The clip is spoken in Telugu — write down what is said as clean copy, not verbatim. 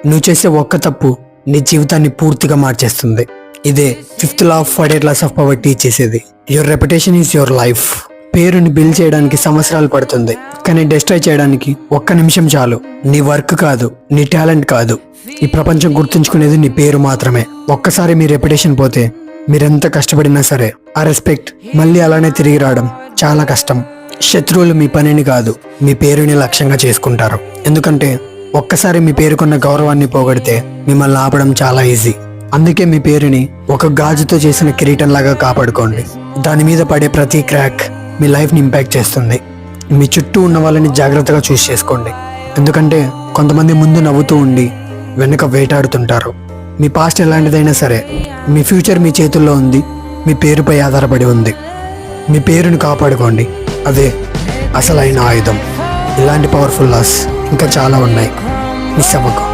నువ్వు చేసే ఒక్క తప్పు నీ జీవితాన్ని పూర్తిగా మార్చేస్తుంది. ఇదే fifth law of 48 laws of power teach చేసేది. Your reputation is your life. పేరుని బిల్డ్ చేయడానికి సంవత్సరాలు పడుతుంది, కానీ డిస్ట్రాయ్ చేయడానికి ఒక్క నిమిషం చాలు. నీ వర్క్ కాదు, నీ టాలెంట్ కాదు, ఈ ప్రపంచం గుర్తుంచుకునేది నీ పేరు మాత్రమే. ఒక్కసారి మీ రెప్యుటేషన్ పోతే మీరెంత కష్టపడినా సరే ఆ రెస్పెక్ట్ మళ్ళీ అలానే తిరిగి రావడం చాలా కష్టం. శత్రువులు మీ పనిని కాదు, మీ పేరుని లక్ష్యంగా చేసుకుంటారు. ఎందుకంటే ఒక్కసారి మీ పేరుకున్న గౌరవాన్ని పోగొడితే మిమ్మల్ని ఆపడం చాలా ఈజీ. అందుకే మీ పేరుని ఒక గాజుతో చేసిన కిరీటం లాగా కాపాడుకోండి. దాని మీద పడే ప్రతి క్రాక్ మీ లైఫ్ని ఇంపాక్ట్ చేస్తుంది. మీ చుట్టూ ఉన్న వాళ్ళని జాగ్రత్తగా చూస్ చేసుకోండి. ఎందుకంటే కొంతమంది ముందు నవ్వుతూ ఉండి వెనుక వేటాడుతుంటారు. మీ పాస్ట్ ఎలాంటిదైనా సరే మీ ఫ్యూచర్ మీ చేతుల్లో ఉంది, మీ పేరుపై ఆధారపడి ఉంది. మీ పేరుని కాపాడుకోండి, అదే అసలైన ఆయుధం. ఇలాంటి పవర్ఫుల్ లాస్ ఇంకా చాలా ఉన్నాయి, మిస్ అవ్వకు.